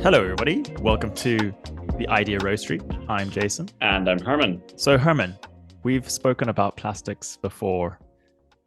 Hello, everybody. Welcome to the Idea Roastery. I'm Jason. And I'm Herman. So, Herman, we've spoken about plastics before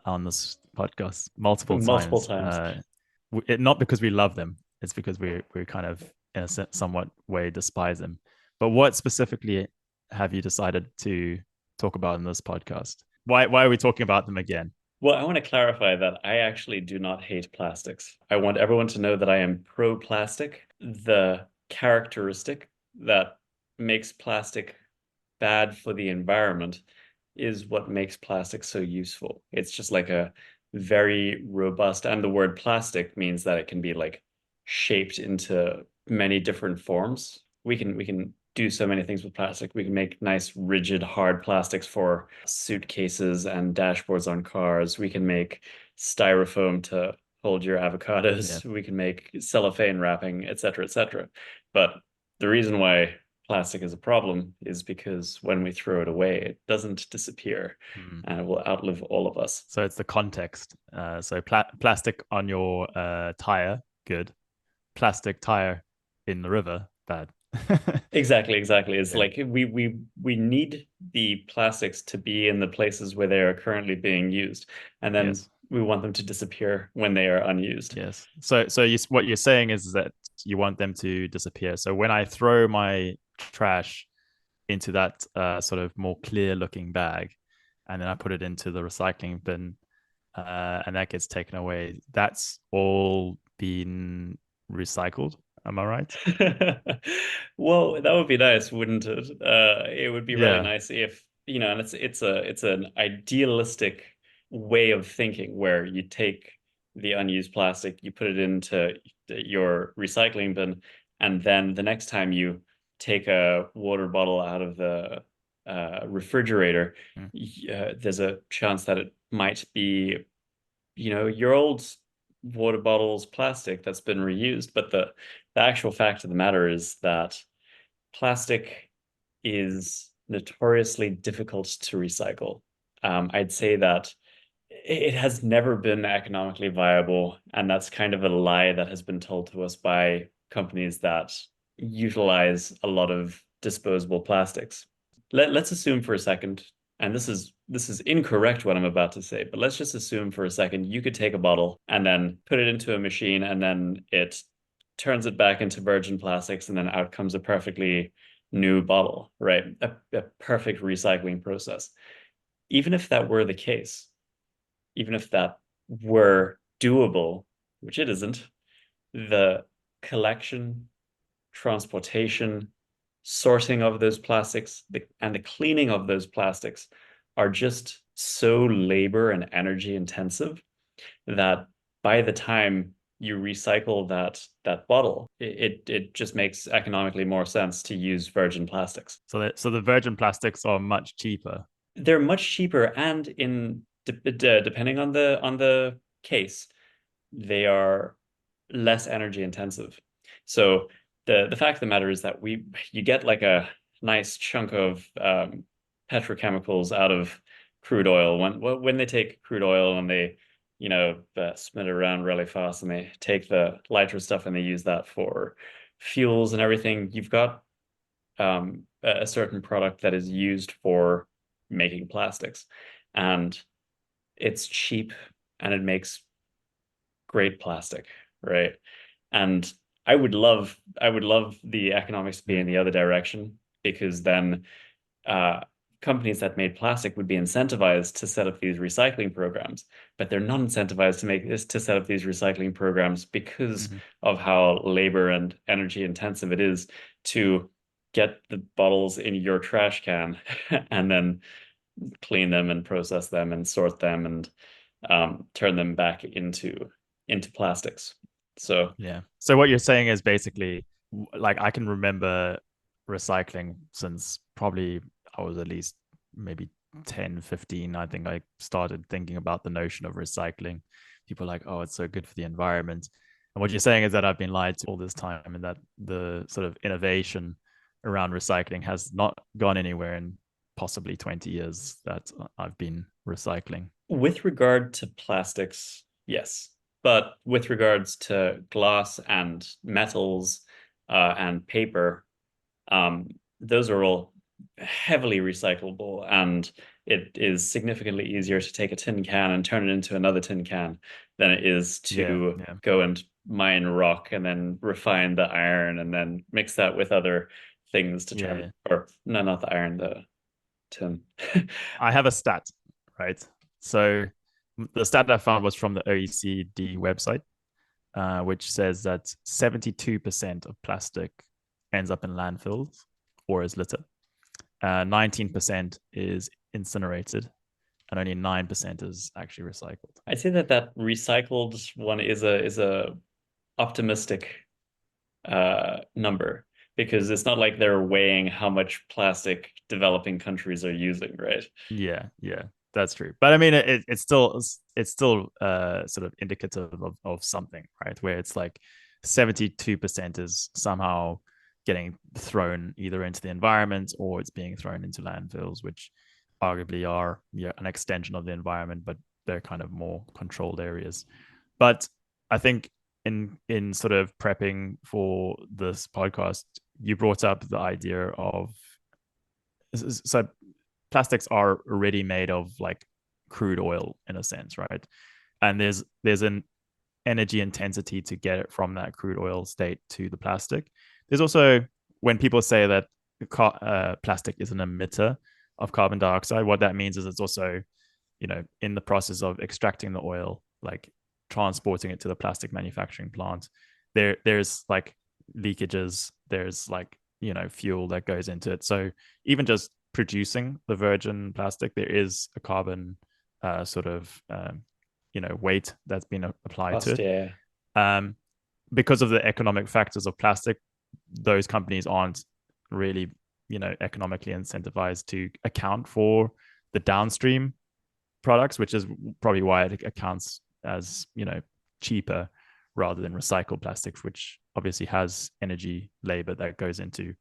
on this podcast multiple Multiple times. times. Not because we love them, it's because we kind of, in a somewhat way, despise them. But what specifically have you decided to talk about in this podcast? Why are we talking about them again? Well, I want to clarify that I actually do not hate plastics. I want everyone to know that I am pro-plastic. The characteristic that makes plastic bad for the environment is what makes plastic so useful. It's just like a very robust, and the word plastic means that it can be like shaped into many different forms. We can do so many things with plastic. We can make nice, rigid, hard plastics for suitcases and dashboards on cars. We can make styrofoam to hold your Yeah. avocados. We can make cellophane wrapping, etc., etc. But the reason why plastic is a problem is because when we throw it away, it doesn't disappear Hmm. and it will outlive all of us. So it's the context. So plastic on your tire, good. Plastic tire in the river, bad. Exactly, exactly. It's Yeah. like we need the plastics to be in the places where they are currently being used, and then Yes. we want them to disappear when they are unused. Yes. So what you're saying is that you want them to disappear. So when I throw my trash into that sort of more clear looking bag, and then I put it into the recycling bin, and that gets taken away, that's all been recycled. Am I right? Well, that would be nice, wouldn't it? It would be really Yeah. nice if, and it's an idealistic way of thinking where you take the unused plastic, you put it into your recycling bin, and then the next time you take a water bottle out of the refrigerator, Mm. there's a chance that it might be, your old water bottles plastic that's been reused. But the actual fact of the matter is that plastic is notoriously difficult to recycle. I'd say that it has never been economically viable, and that's kind of a lie that has been told to us by companies that utilize a lot of disposable plastics. Let's assume for a second, and this is incorrect what I'm about to say, but let's just assume for a second you could take a bottle and then put it into a machine, and then it turns it back into virgin plastics, and then out comes a perfectly new bottle, right? A perfect recycling process. Even if that were the case, even if that were doable, which it isn't, the collection, transportation, sorting of those plastics, and the cleaning of those plastics are just so labor and energy intensive that by the time you recycle that bottle, it just makes economically more sense to use virgin plastics. So the virgin plastics are much cheaper. They're much cheaper, and depending on the case, they are less energy intensive. So the fact of the matter is that you get like a nice chunk of petrochemicals out of crude oil when they take crude oil and they spin it around really fast, and they take the lighter stuff and they use that for fuels and everything. You've got a certain product that is used for making plastics, and it's cheap and it makes great plastic, right? And I would love the economics to be Mm. in the other direction, because then uh, companies that made plastic would be incentivized to set up these recycling programs, but they're not incentivized to set up these recycling programs because Mm-hmm. of how labor and energy intensive it is to get the bottles in your trash can and then clean them and process them and sort them and turn them back into plastics. So Yeah. So what you're saying is basically like I can remember recycling since probably I was at least maybe 10, 15. I think I started thinking about the notion of recycling. People are like, oh, it's so good for the environment. And what you're saying is that I've been lied to all this time and that the sort of innovation around recycling has not gone anywhere in possibly 20 years that I've been recycling. with regard to plastics, yes. But with regards to glass and metals and paper, those are all heavily recyclable, and it is significantly easier to take a tin can and turn it into another tin can than it is Yeah, to yeah, go and mine rock and then refine the iron and then mix that with other things to yeah, turn, yeah. or no, not the iron, the tin. I have a stat, right? So the stat I found was from the OECD website, which says that 72% of plastic ends up in landfills or as litter. 19% is incinerated, and only 9% is actually recycled. I'd say that that recycled one is a optimistic number, because it's not like they're weighing how much plastic developing countries are using, right? Yeah, yeah, that's true. But I mean, it's still sort of indicative of something, right? Where it's like 72% is somehow getting thrown either into the environment or it's being thrown into landfills, which arguably are, yeah, an extension of the environment, but they're kind of more controlled areas. But I think in sort of prepping for this podcast, you brought up the idea of, so plastics are already made of like crude oil in a sense, right? And there's an energy intensity to get it from that crude oil state to the plastic. There's also, when people say that plastic is an emitter of carbon dioxide, what that means is it's also, in the process of extracting the oil, like transporting it to the plastic manufacturing plant, there's like leakages, there's like, fuel that goes into it. So even just producing the virgin plastic, there is a carbon sort of weight that's been applied to Cost, it. yeah. Um, because of the economic factors of plastic, those companies aren't really, economically incentivized to account for the downstream products, which is probably why it accounts as, cheaper rather than recycled plastics, which obviously has energy labor that goes into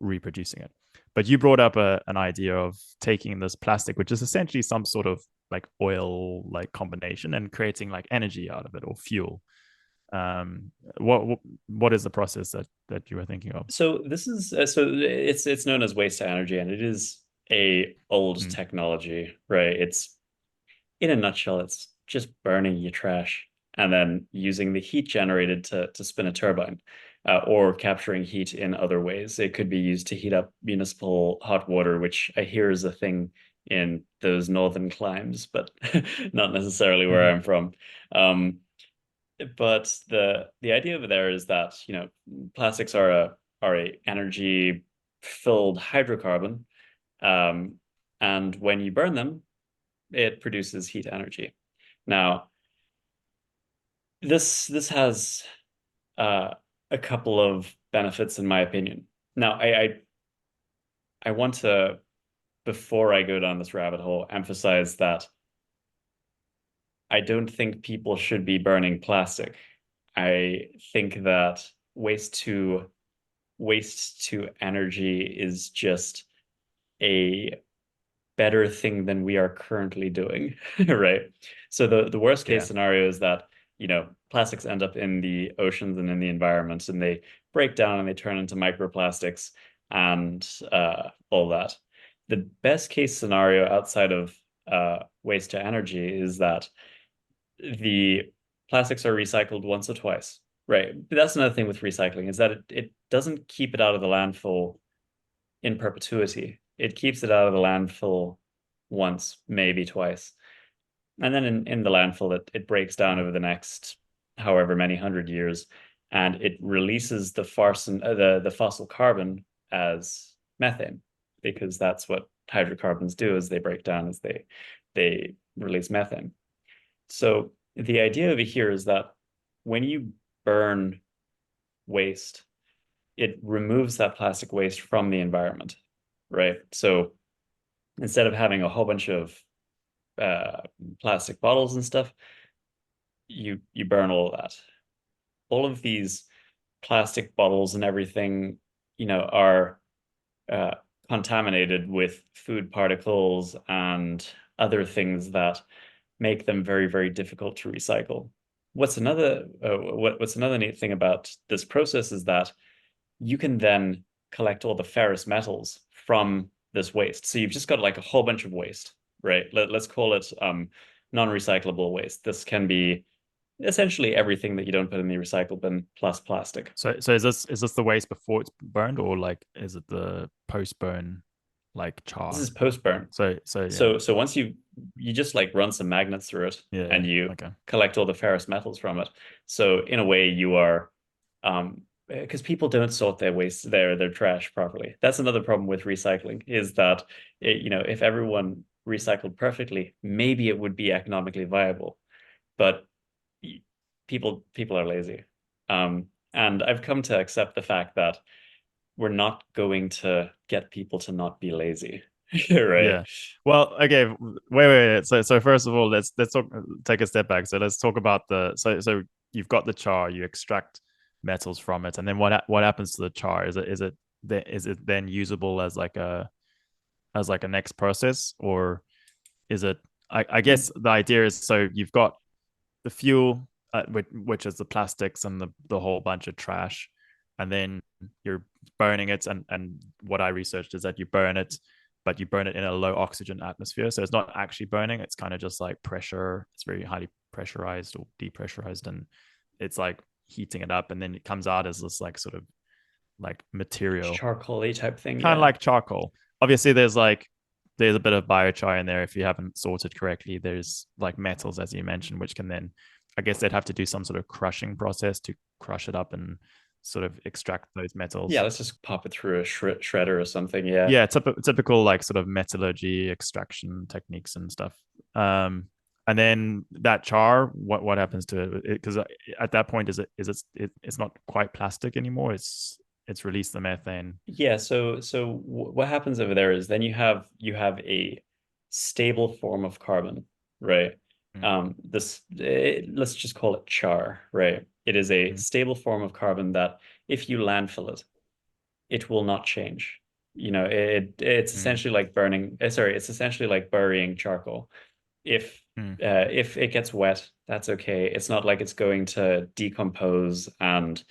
reproducing it. But you brought up an idea of taking this plastic, which is essentially some sort of like oil like combination, and creating like energy out of it or fuel. Um, what is the process that you were thinking of? So this is it's known as waste to energy, and it is a old Mm. technology, right? It's, in a nutshell, it's just burning your trash and then using the heat generated to spin a turbine, or capturing heat in other ways. It could be used to heat up municipal hot water, which I hear is a thing in those northern climes, but not necessarily where Mm-hmm. I'm from. Um, but the idea over there is that, plastics are a energy filled hydrocarbon, um, and when you burn them, it produces heat energy. Now, this has uh, a couple of benefits in my opinion. Now, I want to, before I go down this rabbit hole, emphasize that I don't think people should be burning plastic. I think that waste to energy is just a better thing than we are currently doing, right? So the worst case Yeah. scenario is that, plastics end up in the oceans and in the environment, and they break down and they turn into microplastics and all that. The best case scenario outside of waste to energy is that the plastics are recycled once or twice, right? But that's another thing with recycling, is that it doesn't keep it out of the landfill in perpetuity. It keeps it out of the landfill once, maybe twice. And then in the landfill, it breaks down over the next however many 100 years, and it releases the fossil carbon as methane, because that's what hydrocarbons do, is they break down as they release methane. So the idea over here is that when you burn waste, it removes that plastic waste from the environment, right? So instead of having a whole bunch of uh, plastic bottles and stuff, you burn all of that. All of these plastic bottles and everything, are uh, contaminated with food particles and other things that make them very, very difficult to recycle. What's another neat thing about this process is that you can then collect all the ferrous metals from this waste. So you've just got like a whole bunch of waste, right? Let's call it non-recyclable waste. This can be essentially everything that you don't put in the recycle bin plus plastic. So is this the waste before it's burned, or like is it the post burn like This char? is post burn. So yeah. So once you just like run some magnets through it Yeah, and yeah. you Okay. collect all the ferrous metals from it. So in a way you are because people don't sort their waste their trash properly. That's another problem with recycling is that if everyone recycled perfectly, maybe it would be economically viable. But people are lazy. And I've come to accept the fact that we're not going to get people to not be lazy. Right? Yeah. Well, okay. Wait. So first of all, let's take a step back. So let's talk about so you've got the char, you extract metals from it, and then what happens to the char? Is it then usable as like a next process, or is it? I guess the idea is so you've got the fuel, which is the plastics and the whole bunch of trash, and then you're burning it. And what I researched is that you burn it, but you burn it in a low oxygen atmosphere, so it's not actually burning. It's kind of just like pressure. It's very highly pressurized or depressurized, and it's like heating it up, and then it comes out as this like sort of like material, Charcoal-y type thing, kind of yeah. like charcoal. Obviously, there's a bit of biochar in there if you haven't sorted correctly. There's like metals, as you mentioned, which can then, I guess they'd have to do some sort of crushing process to crush it up and sort of extract those Yeah, metals. let's just pop it through a shredder or something. Yeah. Yeah, typical like sort of metallurgy extraction techniques and stuff. Um, and then that char, what happens to it? Because at that point, it's not quite plastic anymore. It's released the methane. Yeah, so what happens over there is then you have a stable form of carbon, right? Mm, Let's just call it char, right? It is a mm, stable form of carbon that if you landfill it, it will not change. It's mm, essentially like burning, sorry, it's essentially like burying charcoal. If mm, if it gets wet, that's okay. It's not like it's going to decompose and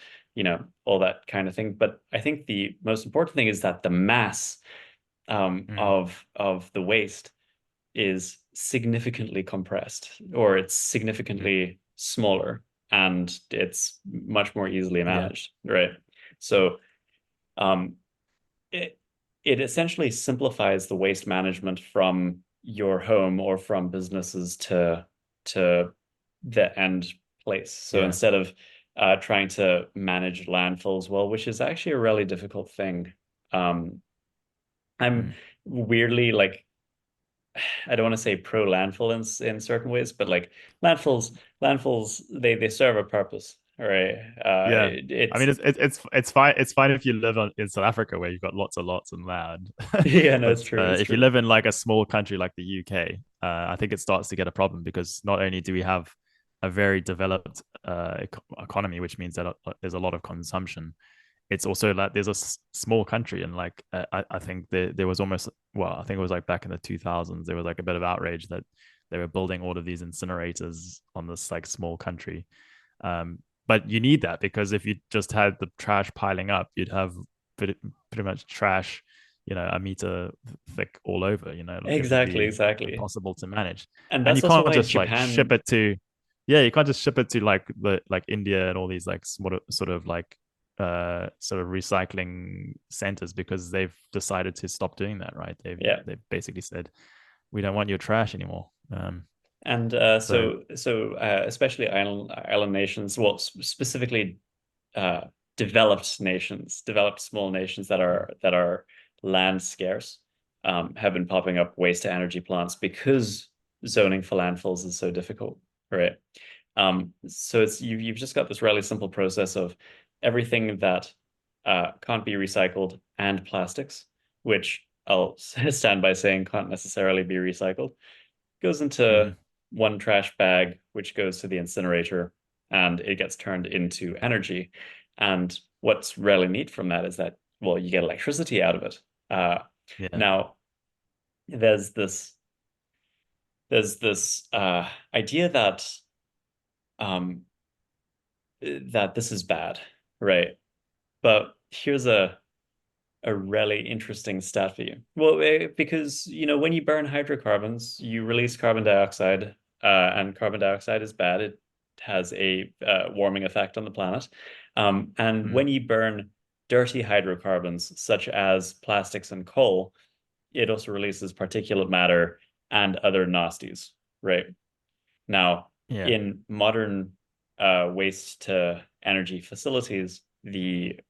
all that kind of thing. But I think the most important thing is that the mass mm, of the waste is significantly compressed, or it's mm. significantly smaller, and it's much more easily Yeah, managed, right? So um, it it essentially simplifies the waste management from your home or from businesses to the end place. So yeah. instead of trying to manage landfills well, which is actually a really difficult thing, um, I'm Mm. weirdly like I don't want to say pro landfill in certain ways, but like landfills they serve a purpose. All right. Yeah. I It's mean, it's fine. It's fine if you live in South Africa where you've got lots and lots of land. yeah, no, But it's true. It's if you true. live in like a small country like the UK, I think it starts to get a problem because not only do we have a very developed economy, which means that there's a lot of consumption. It's also like there's a small country, and like I think there was almost, well, I think it was like back in the 2000s, there was like a bit of outrage that they were building all of these incinerators on this like small country. But you need that because if you just had the trash piling up, you'd have pretty much trash, a meter thick all over. It would Exactly, be exactly. impossible to manage, And and you that's also can't why just like ship Japan, it to, yeah, you can't just ship it to like the like India and all these like sort of like sort of recycling centers because they've decided to stop doing that, right? yeah. They've basically said we don't want your trash anymore. And So especially island nations, well, specifically uh, developed nations, developed small nations that are land scarce, have been popping up waste to energy plants because zoning for landfills is so difficult, right? So you've just got this really simple process of everything that can't be recycled and plastics, which I'll stand by saying can't necessarily be recycled, goes into mhm, one trash bag, which goes to the incinerator, and it gets turned into energy. And what's really neat from that is that, well, you get electricity out of it. Uh, yeah, now, there's this idea um, that this is bad, right? But here's a really interesting stat for you. Well, because when you burn hydrocarbons, you release carbon dioxide, and carbon dioxide is bad. It has a warming effect on the planet. And Mm. when you burn dirty hydrocarbons, such as plastics and coal, it also releases particulate matter and other nasties, right? Now, Yeah. in modern waste to energy facilities, the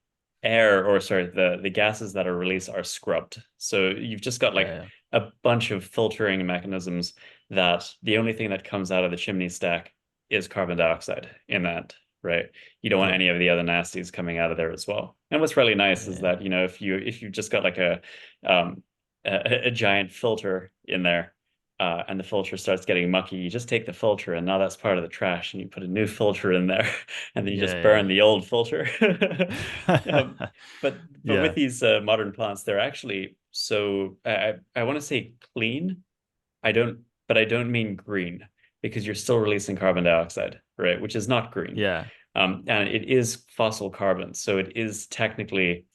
air, or sorry, the gases that are released are scrubbed. So you've just got like Yeah. a bunch of filtering mechanisms that the only thing that comes out of the chimney stack is carbon dioxide in that, right? You don't want Yeah. any of the other nasties coming out of there as well. And what's really nice is Yeah. that, if you just got like um a giant filter in there, and the filter starts getting mucky, you just take the filter and now that's part of the trash, and you put a new filter in there, and then you just Yeah. burn the old filter. um, Yeah. but with Yeah. these modern plants, they're actually so I want to say clean. I don't mean green, because you're still releasing carbon dioxide, right? Which is not green. Yeah. And it is fossil carbon, so it is technically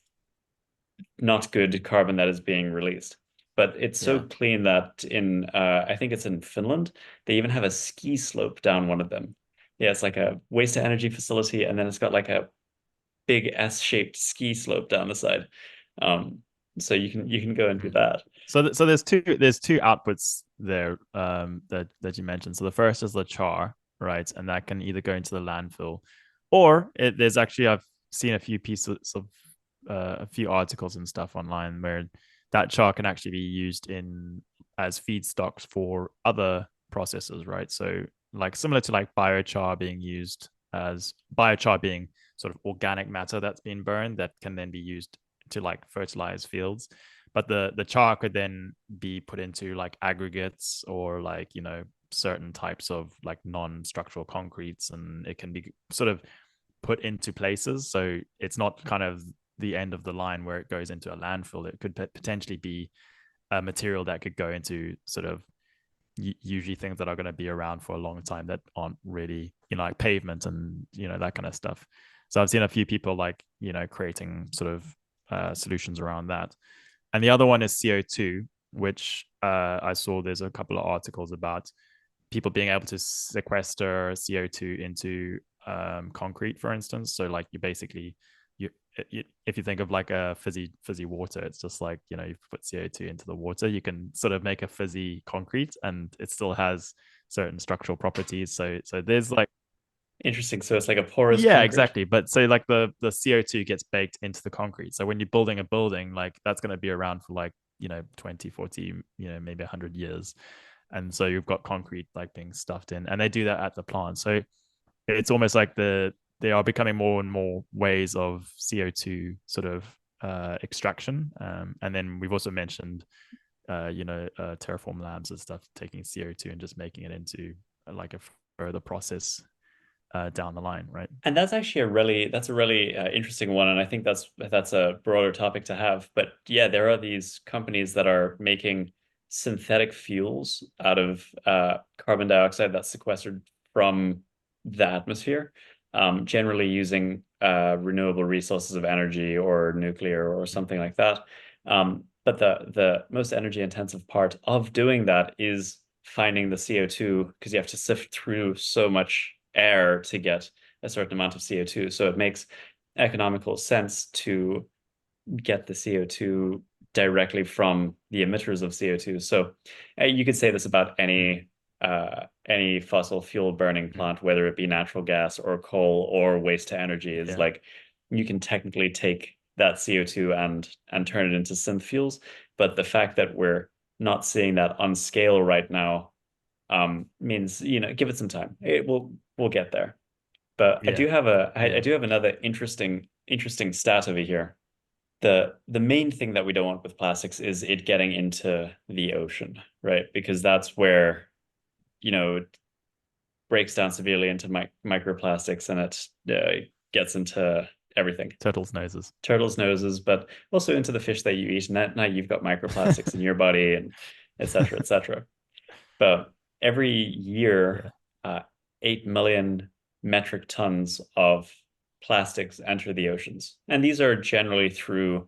not good carbon that is being released. But it's so Yeah. clean that I think it's in Finland, they even have a ski slope down one of them. Yeah, it's like a waste to energy facility, and then it's got like a big S-shaped ski slope down the side. Um, so you can go and do Mm. that. So there's two outputs there that you mentioned. So the first is the char, right? And that can either go into the landfill, or there's actually I've seen a few pieces of a few articles and stuff online where that char can actually be used in as feedstocks for other processes, right? So like similar to like biochar being sort of organic matter that's been burned that can then be used to like fertilize fields, but the char could then be put into like aggregates or like certain types of like non-structural concretes, and it can be sort of put into places, so it's not kind of the end of the line where it goes into a landfill. It could potentially be a material that could go into sort of usually things that are going to be around for a long time that aren't really like pavement and that kind of stuff. So I've seen a few people like creating sort of solutions around that. And the other one is CO2, which I saw there's a couple of articles about people being able to sequester CO2 into concrete, for instance. So like you if you think of like a fizzy water, it's just like you put CO2 into the water, you can sort of make a fizzy concrete, and it still has certain structural properties. So there's like Interesting. So it's like a porous yeah, concrete. exactly. But so like the CO2 gets baked into the concrete. So when you're building a building, like that's going to be around for like 20, 40, maybe 100 years. And so you've got concrete like being stuffed in, and they do that at the plant. So it's almost like they are becoming more and more ways of CO2 sort of extraction. And then we've also mentioned Terraform Labs and stuff taking CO2 and just making it into like a further process down the line, right? And that's a really interesting one, and I think that's a broader topic to have. But yeah, there are these companies that are making synthetic fuels out of carbon dioxide that's sequestered from the atmosphere, generally using renewable resources of energy or nuclear or something like that. But the most energy intensive part of doing that is finding the CO2, because you have to sift through so much air to get a certain amount of CO2. So it makes economical sense to get the CO2 directly from the emitters of CO2. So you could say this about any fossil fuel burning plant, whether it be natural gas or coal or waste to energy, is Yeah, like you can technically take that CO2 and turn it into synth fuels. But the fact that we're not seeing that on scale right now means, give it some time. We'll get there. But I yeah, do have I yeah, do have another interesting stat over here. The main thing that we don't want with plastics is it getting into the ocean, right? Because that's where, it breaks down severely into microplastics, and it gets into everything. turtles' noses. Turtles' noses, but also into the fish that you eat. And now you've got microplastics in your body, and et cetera, et cetera. But every year, Yeah, 8 million metric tons of plastics enter the oceans. And these are generally through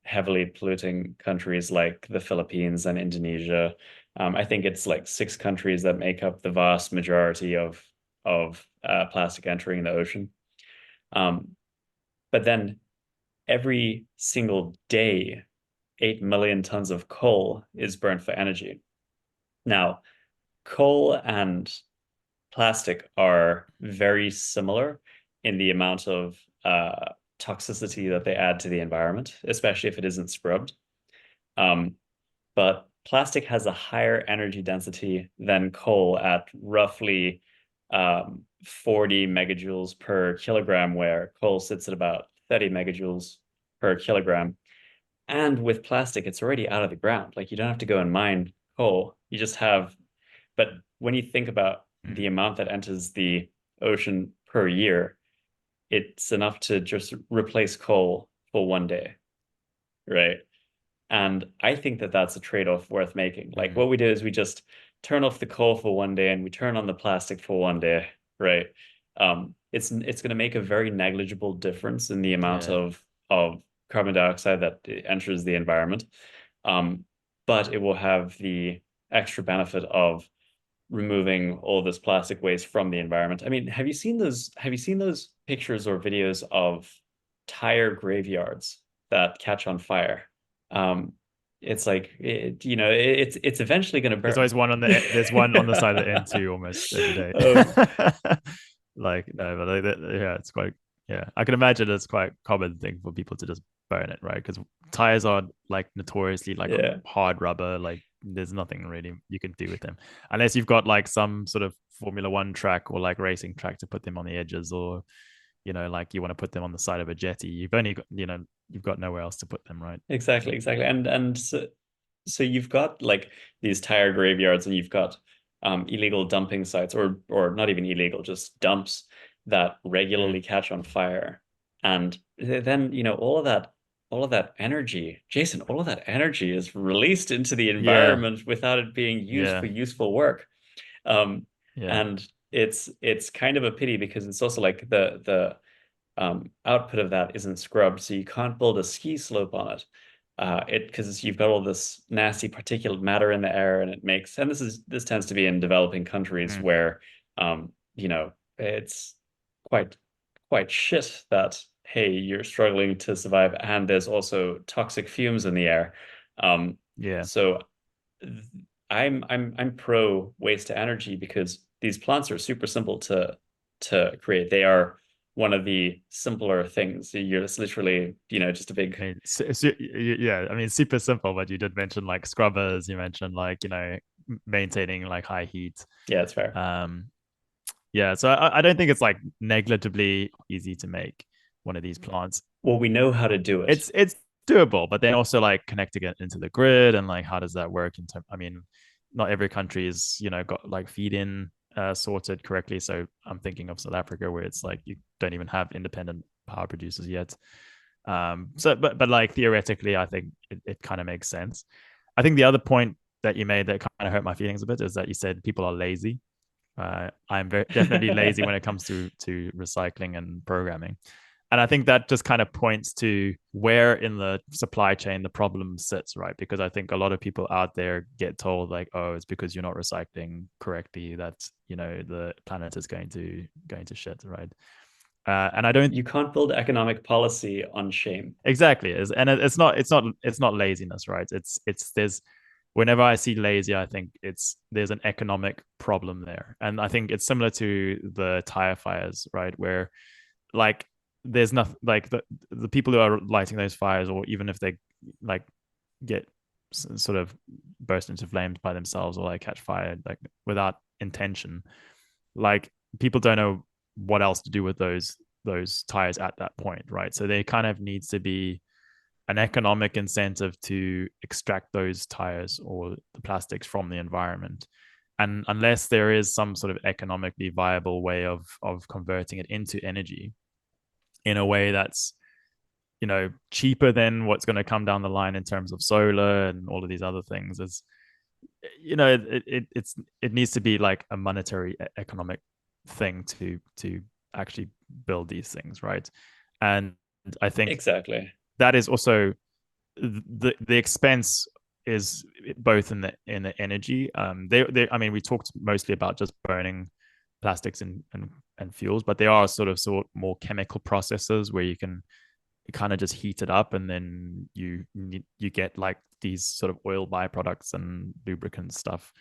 heavily polluting countries like the Philippines and Indonesia. I think it's like 6 countries that make up the vast majority of plastic entering the ocean. Um, but then every single day, 8 million tons of coal is burnt for energy. Now, coal and plastic are very similar in the amount of toxicity that they add to the environment, especially if it isn't scrubbed. Um, but plastic has a higher energy density than coal at roughly 40 megajoules per kilogram, where coal sits at about 30 megajoules per kilogram. And with plastic, it's already out of the ground. Like you don't have to go and mine coal. You just have, but when you think about the Mm. amount that enters the ocean per year, it's enough to just replace coal for one day, right? And I think that that's a trade-off worth making. Like Mm. what we do is we just turn off the coal for one day and we turn on the plastic for one day, right? It's going to make a very negligible difference in the amount Yeah. of carbon dioxide that enters the environment. Um, but it will have the extra benefit of removing all this plastic waste from the environment. I mean, have you seen those pictures or videos of tire graveyards that catch on fire? Um, it's like it's eventually going to There's burn. always one on the there's one on the side of the N2 almost every day. Um, Like no, but like, yeah, it's quite yeah. I can imagine it's quite a common thing for people to just burn it, right? Because tires are like notoriously like yeah, hard rubber. Like there's nothing really you can do with them unless you've got like some sort of Formula One track or like racing track to put them on the edges, or like you want to put them on the side of a jetty. You've only got you've got nowhere else to put them, right? exactly, exactly. And so you've got like these tire graveyards and you've got illegal dumping sites or not even illegal, just dumps that Mm. regularly catch on fire. And then, all of that energy, Jason, all of that energy is released into the Yeah, environment without it being used yeah, for useful work. Um, yeah, and it's kind of a pity because it's also like the output of that isn't scrubbed, so you can't build a ski slope on it. It because you've got all this nasty particulate matter in the air, and and this tends to be in developing countries mm, where it's quite quite shit that hey, you're struggling to survive, and there's also toxic fumes in the air. Um, yeah. so I'm pro waste to energy because these plants are super simple to create. They are one of the simpler things. You're just literally, just a I big, mean, yeah, I mean, super simple, but you did mention like scrubbers. You mentioned like maintaining like high heat. yeah, it's fair. Um, yeah, so I don't think it's like negligibly easy to make one of these plants. Well, we know how to do it. It's doable, but then also like connecting it into the grid and like how does that work in terms? I mean, not every country is got like feed in sorted correctly. So I'm thinking of South Africa where it's like you don't even have independent power producers yet. So but like theoretically, I think it kind of makes sense. I think the other point that you made that kind of hurt my feelings a bit is that you said people are lazy. I'm definitely lazy when it comes to recycling and programming. And I think that just kind of points to where in the supply chain the problem sits, right? Because I think a lot of people out there get told like, oh, it's because you're not recycling correctly that the planet is going to shit, right? And I don't You can't build economic policy on shame. exactly is, and it's not laziness, right? It's there's whenever I see lazy, I think there's an economic problem there, and I think it's similar to the tire fires, right? Where like there's nothing like the people who are lighting those fires, or even if they like get sort of burst into flames by themselves or like catch fire like without intention, like people don't know what else to do with those tires at that point, right? So there kind of needs to be an economic incentive to extract those tires or the plastics from the environment. And unless there is some sort of economically viable way of converting it into energy in a way that's cheaper than what's going to come down the line in terms of solar and all of these other things, is it needs to be like a monetary economic thing to actually build these things, right? And I think Exactly. that is also the expense is both in the energy. They I mean, we talked mostly about just burning plastics and fuels, but there are sort more chemical processes where you kind of just heat it up, and then you get like these sort of oil byproducts and lubricant stuff.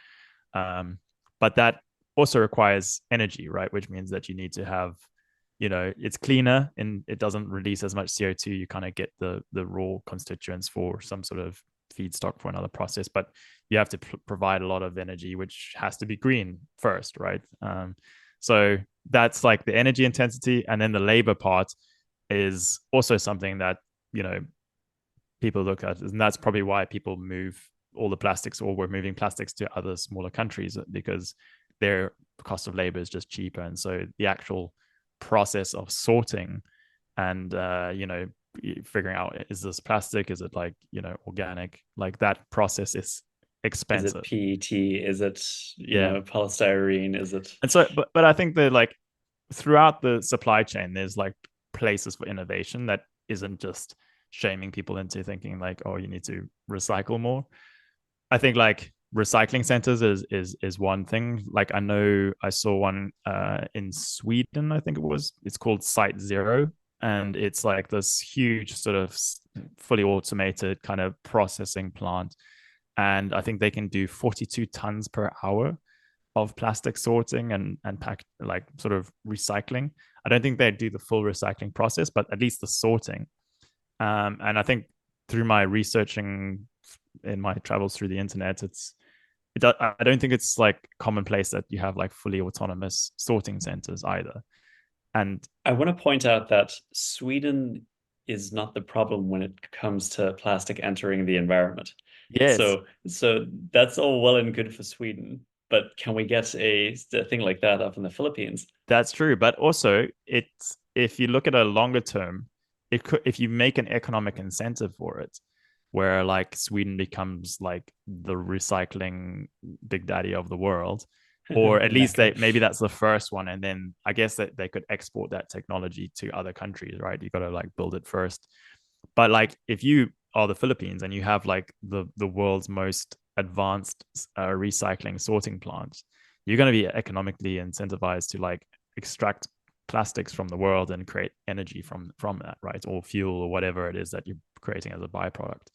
Um, but that also requires energy, right? Which means that you need to have, it's cleaner and it doesn't release as much CO2. You kind of get the raw constituents for some sort of feedstock for another process, but you have to provide a lot of energy, which has to be green first, right? So that's like the energy intensity, and then the labor part is also something that you know people look at, and that's probably why people move all the plastics, or we're moving plastics to other smaller countries, because their cost of labor is just cheaper, and so the actual process of sorting and figuring out, is this plastic, is it like organic, like that process is Is it expensive. PET? Is it, Yeah. polystyrene? Is it? And so but I think that like throughout the supply chain, there's like places for innovation that isn't just shaming people into thinking like, oh, you need to recycle more. I think like recycling centers is one thing. Like I know I saw one in Sweden, I think it was. It's called Site Zero, and it's like this huge sort of fully automated kind of processing plant, and I think they can do 42 tons per hour of plastic sorting and pack, like sort of recycling. I don't think they do the full recycling process, but at least the sorting. And I think through my researching in my travels through the internet, I don't think it's like commonplace that you have like fully autonomous sorting centers either. And I want to point out that Sweden is not the problem when it comes to plastic entering the environment. yes, So that's all well and good for Sweden, but can we get a thing like that up in the Philippines? that's true. But also, it's if you look at a longer term, it could, if you make an economic incentive for it, where like Sweden becomes like the recycling big daddy of the world, or at least Mecca. maybe that's the first one, and then I guess that they could export that technology to other countries, right? You got to like build it first. But like if you are the Philippines and you have like the world's most advanced recycling sorting plants, you're going to be economically incentivized to like extract plastics from the world and create energy from that, right? Or fuel or whatever it is that you're creating as a byproduct.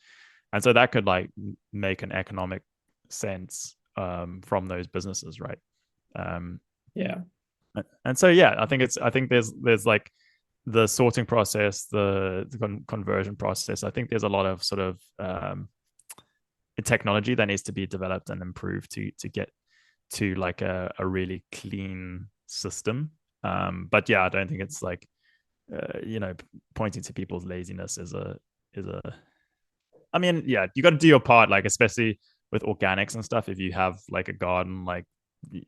And so that could like make an economic sense from those businesses, right? Um, Yeah. and so yeah, I think there's like the sorting process, the conversion process. I think there's a lot of sort of technology that needs to be developed and improved to get to like a really clean system. But yeah, I don't think it's like pointing to people's laziness is a. I mean, yeah, you got to do your part, like especially with organics and stuff. If you have like a garden, like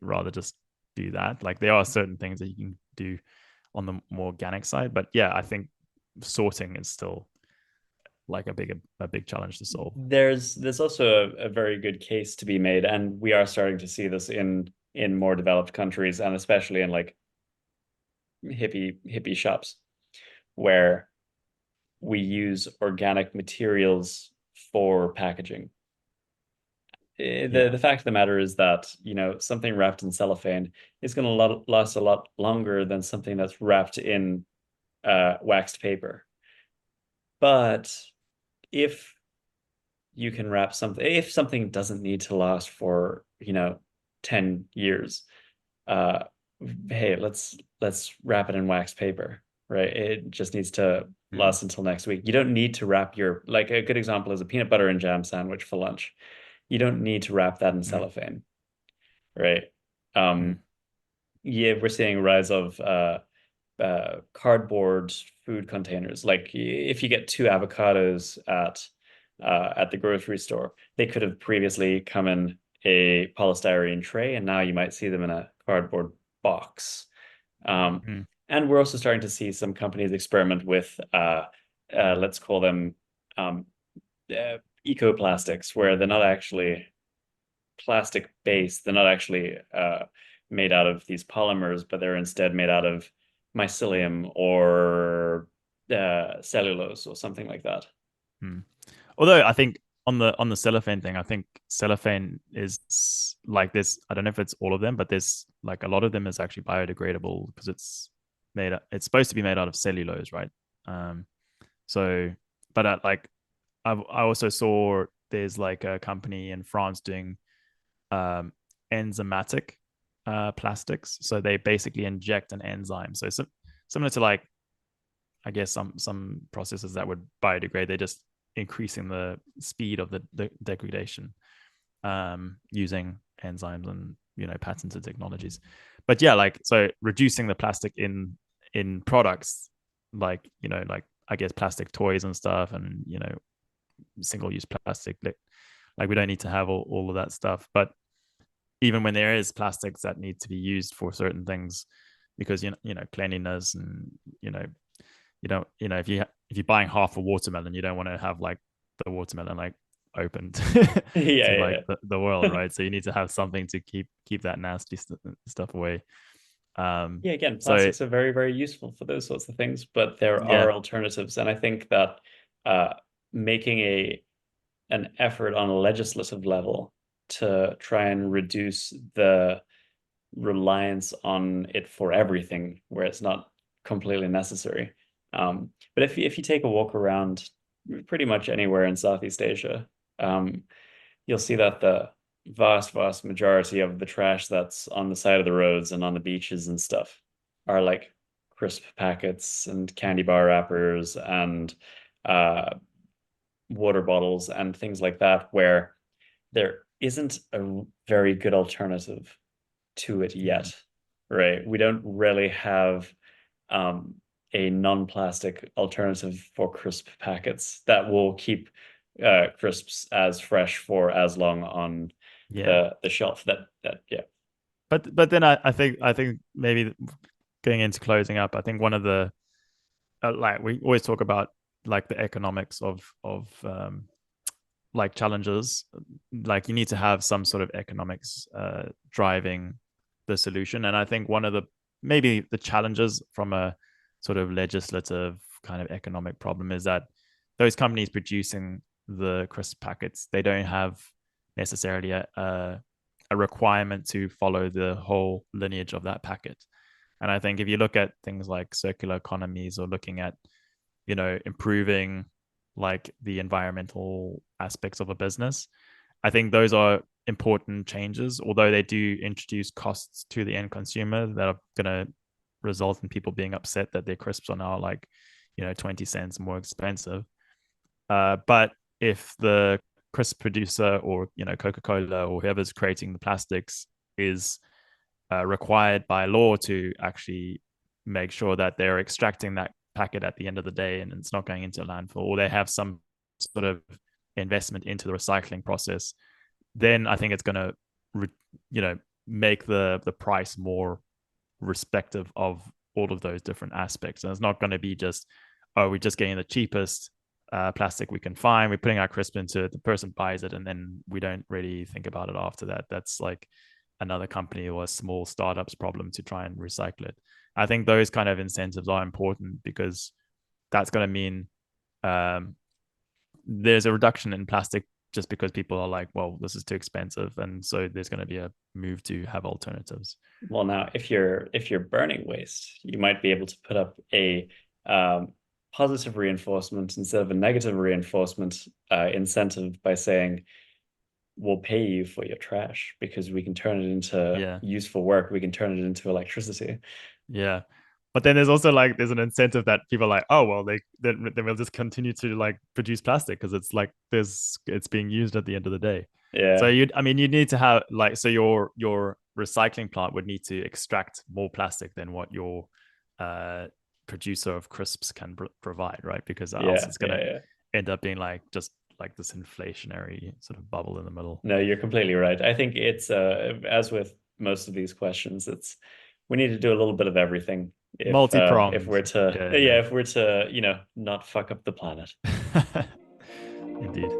rather just do that. Like there are certain things that you can do on the more organic side, but yeah, I think sorting is still like a big challenge to solve. There's also a very good case to be made, and we are starting to see this in more developed countries, and especially in like hippie shops, where we use organic materials for packaging. The Yeah. fact of the matter is that, something wrapped in cellophane is going to last a lot longer than something that's wrapped in waxed paper. But if you can wrap something, if something doesn't need to last for, 10 years, uh, hey, let's wrap it in wax paper, right? It just needs to Mm. last until next week. You don't need to wrap your, like a good example is a peanut butter and jam sandwich for lunch. You don't need to wrap that in Mm. cellophane, right? Mm. Um, yeah, we're seeing a rise of cardboard food containers. Like if you get two avocados at the grocery store, they could have previously come in a polystyrene tray, and now you might see them in a cardboard box. Um, Mm. and we're also starting to see some companies experiment with let's call them um, ecoplastics, where they're not actually plastic based. They're not actually made out of these polymers, but they're instead made out of mycelium or cellulose or something like that. Hmm. Although I think on the cellophane thing, I think cellophane is like this. I don't know if it's all of them, but there's like a lot of them is actually biodegradable because it's supposed to be made out of cellulose, right? Um, so, but like I also saw there's like a company in France doing um, enzymatic plastics. So they basically inject an enzyme. So similar to like I guess some processes that would biodegrade, they're just increasing the speed of the degradation using enzymes and patented technologies. But yeah, like so reducing the plastic in products like like I guess plastic toys and stuff, and single use plastic, like we don't need to have all of that stuff. But even when there is plastics that need to be used for certain things, because cleanliness, and you don't if you're buying half a watermelon, you don't want to have like the watermelon like opened Yeah, to like yeah, the world, yeah. right? So you need to have something to keep that nasty stuff away. Yeah, again, So plastics are very, very useful for those sorts of things, but there yeah, are alternatives. And I think that uh, making an effort on a legislative level to try and reduce the reliance on it for everything where it's not completely necessary. But if you take a walk around pretty much anywhere in Southeast Asia, um, you'll see that the vast, vast majority of the trash that's on the side of the roads and on the beaches and stuff are like crisp packets and candy bar wrappers and uh, water bottles and things like that, where there isn't a very good alternative to it mm, yet, right? We don't really have um, a non-plastic alternative for crisp packets that will keep crisps as fresh for as long on yeah. the shelf. That yeah. But then I think maybe getting into closing up, I think one of the like we always talk about like the economics of like challenges, like you need to have some sort of economics driving the solution. And I think one of the maybe the challenges from a sort of legislative kind of economic problem is that those companies producing the crisp packets, they don't have necessarily a requirement to follow the whole lineage of that packet. And I think if you look at things like circular economies, or looking at improving like the environmental aspects of a business, I think those are important changes, although they do introduce costs to the end consumer that are going to result in people being upset that their crisps are now like 20 cents more expensive. But if the crisp producer, or Coca-Cola or whoever's creating the plastics, is required by law to actually make sure that they're extracting that packet at the end of the day and it's not going into a landfill, or they have some sort of investment into the recycling process, then I think it's going to, make the price more respective of all of those different aspects. And it's not going to be just, oh, we're just getting the cheapest plastic we can find. We're putting our crisp into it. The person buys it, and then we don't really think about it after that. That's like another company or a small startup's problem to try and recycle it. I think those kind of incentives are important, because that's going to mean um, there's a reduction in plastic, just because people are like, well, this is too expensive, and so there's going to be a move to have alternatives. Well, now if you're burning waste, you might be able to put up a positive reinforcement instead of a negative reinforcement incentive by saying we'll pay you for your trash because we can turn it into Yeah, useful work. We can turn it into electricity. yeah. But then there's also like there's an incentive that people are like, oh well, then we'll just continue to like produce plastic because it's like it's being used at the end of the day. So Yeah. you need to have like, so your recycling plant would need to extract more plastic than what your uh producer of crisps can provide, right? Because else Yeah. it's Yeah. gonna Yeah. end up being like just like this inflationary sort of bubble in the middle. No, you're completely right. I think it's as with most of these questions, it's we need to do a little bit of everything if Multi-pronged. we're to Yeah, yeah, yeah. if we're to, not fuck up the planet. Indeed.